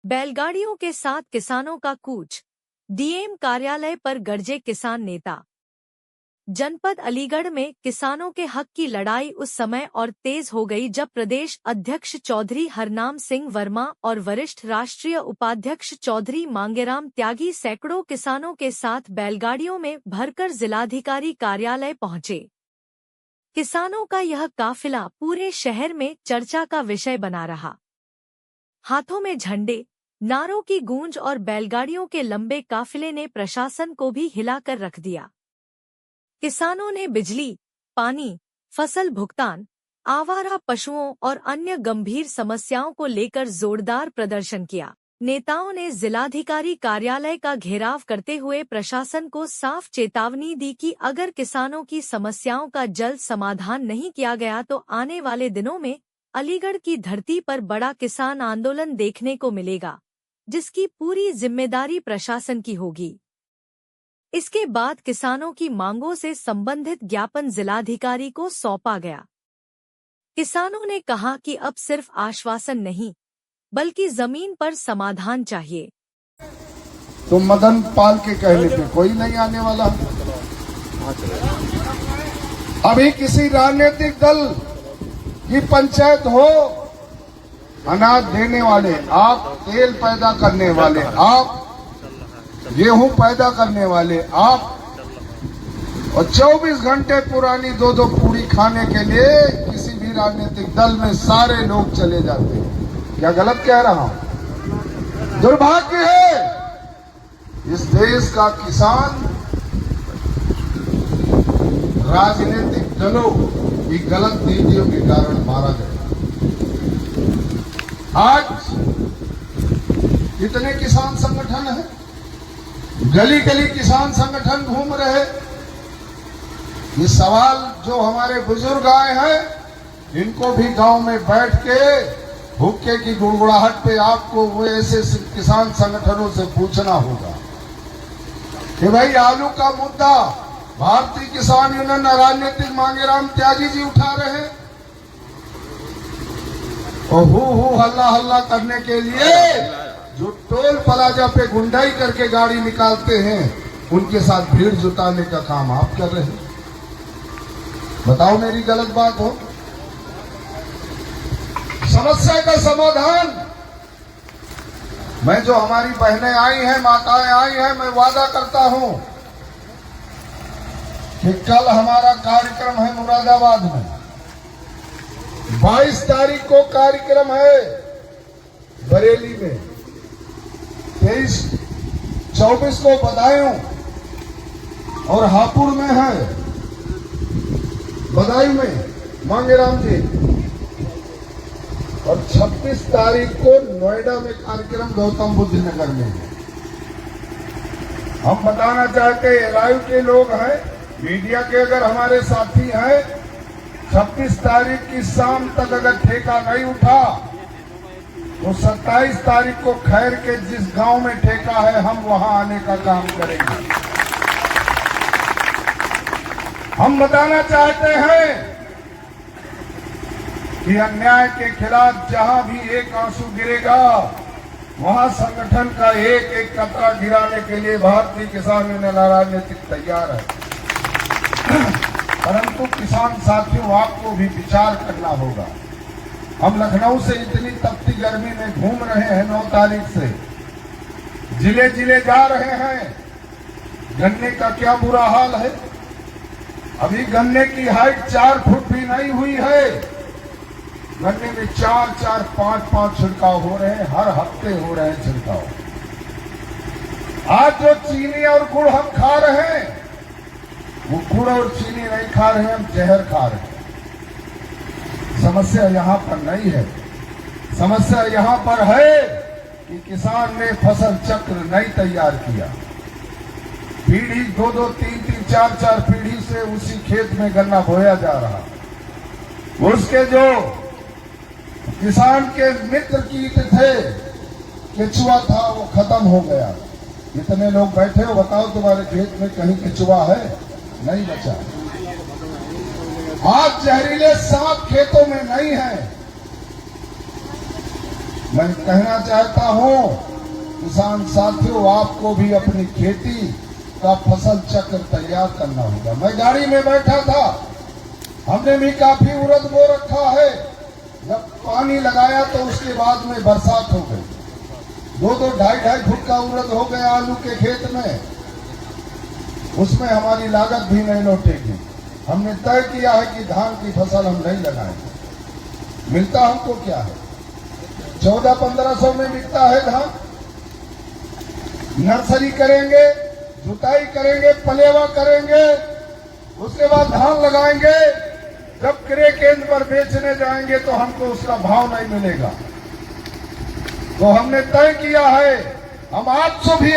बैलगाड़ियों के साथ किसानों का कूच। डीएम कार्यालय पर गरजे किसान नेता। जनपद अलीगढ़ में किसानों के हक की लड़ाई उस समय और तेज हो गई जब प्रदेश अध्यक्ष चौधरी हरनाम सिंह वर्मा और वरिष्ठ राष्ट्रीय उपाध्यक्ष चौधरी मांगेराम त्यागी सैकड़ों किसानों के साथ बैलगाड़ियों में भरकर जिलाधिकारी कार्यालय पहुंचे। किसानों का यह काफिला पूरे शहर में चर्चा का विषय बना रहा। हाथों में झंडे, नारों की गूंज और बैलगाड़ियों के लंबे काफिले ने प्रशासन को भी हिलाकर रख दिया। किसानों ने बिजली, पानी, फसल भुगतान, आवारा पशुओं और अन्य गंभीर समस्याओं को लेकर जोरदार प्रदर्शन किया। नेताओं ने जिलाधिकारी कार्यालय का घेराव करते हुए प्रशासन को साफ चेतावनी दी कि अगर किसानों की समस्याओं का जल्द समाधान नहीं किया गया तो आने वाले दिनों में अलीगढ़ की धरती पर बड़ा किसान आंदोलन देखने को मिलेगा, जिसकी पूरी जिम्मेदारी प्रशासन की होगी। इसके बाद किसानों की मांगों से संबंधित ज्ञापन जिलाधिकारी को सौंपा गया। किसानों ने कहा कि अब सिर्फ आश्वासन नहीं, बल्कि जमीन पर समाधान चाहिए। तो मदन पाल के कहने पे कोई नहीं आने वाला। अभी किसी राजनीतिक दल की पंचायत हो, अनाज देने वाले आप, तेल पैदा करने वाले आप, गेहूं पैदा करने वाले आप, और 24 घंटे पुरानी दो पूरी खाने के लिए किसी भी राजनीतिक दल में सारे लोग चले जाते हैं। क्या गलत कह रहा हूं? दुर्भाग्य है इस देश का किसान राजनीतिक दलों की गलत नीतियों के कारण मारा गया। आज इतने किसान संगठन हैं, गली गली किसान संगठन घूम रहे। ये सवाल जो हमारे बुजुर्ग आए हैं, इनको भी गांव में बैठ के हुक्के की गुड़गुड़ाहट पे आपको वो ऐसे किसान संगठनों से पूछना होगा कि भाई आलू का मुद्दा भारतीय किसान यूनियन राजनीतिक मांगेराम त्यागी जी उठा रहे हैं, और हु हल्ला हल्ला करने के लिए जो टोल प्लाजा पे गुंडाई करके गाड़ी निकालते हैं, उनके साथ भीड़ जुटाने का काम आप कर रहे हैं। बताओ मेरी गलत बात हो? समस्या का समाधान मैं, जो हमारी बहनें आई हैं, माताएं आई हैं, मैं वादा करता हूं कि कल हमारा कार्यक्रम है मुरादाबाद में, 22 तारीख को कार्यक्रम है बरेली में, 23-24 को बदायूं और हापुड़ में है, बदायूं में मांगेराम जी, और 26 तारीख को नोएडा में कार्यक्रम गौतम बुद्ध नगर में है। हम बताना चाहते हैं, लाइव के लोग हैं, मीडिया के अगर हमारे साथी हैं, 26 तारीख की शाम तक अगर ठेका नहीं उठा तो 27 तारीख को खैर के जिस गांव में ठेका है, हम वहां आने का काम करेंगे। हम बताना चाहते हैं कि अन्याय के खिलाफ जहां भी एक आंसू गिरेगा, वहां संगठन का एक एक कतरा गिराने के लिए भारतीय किसान यूनियन राजनीतिक तैयार है। परंतु किसान साथियों, आपको भी विचार करना होगा। हम लखनऊ से इतनी तपती गर्मी में घूम रहे हैं, 9 तारीख से जिले जिले जा रहे हैं। गन्ने का क्या बुरा हाल है। अभी गन्ने की हाइट 4 फुट भी नहीं हुई है। गन्ने में 4-4, 5-5 छिड़काव हो रहे हैं, हर हफ्ते हो रहे हैं छिड़काव। आज जो चीनी और गुड़ हम खा रहे हैं, वो गुड़ और चीनी नहीं खा रहे हैं, हम जहर खा रहे हैं। समस्या यहाँ पर नहीं है। समस्या यहाँ पर है कि किसान ने फसल चक्र नहीं तैयार किया। पीढ़ी 2-2, 3-3, 4-4 पीढ़ी से उसी खेत में गन्ना बोया जा रहा। उसके जो किसान के मित्र कीट थे, केचुआ था, वो खत्म हो गया। इतने लोग बैठे हो, बताओ तुम्हारे खेत में कहीं केचुआ है? नहीं बचा। आज जहरीले सांप खेतों में नहीं है। मैं कहना चाहता हूं किसान साथियों, आपको भी अपनी खेती का फसल चक्र तैयार करना होगा। मैं गाड़ी में बैठा था, हमने भी काफी उड़द बो रखा है। जब पानी लगाया तो उसके बाद में बरसात हो गई, 2-2, 2.5 फुट का उड़द हो गया आलू के खेत में। उसमें हमारी लागत भी नहीं लौटेगी। हमने तय किया है कि धान की फसल हम नहीं लगाएंगे। मिलता हमको क्या है, 1400-1500 में बिकता है धान। नर्सरी करेंगे, जुताई करेंगे, पलेवा करेंगे, उसके बाद धान लगाएंगे। जब क्रय केंद्र पर बेचने जाएंगे तो हमको उसका भाव नहीं मिलेगा। तो हमने तय किया है, हम आज से भी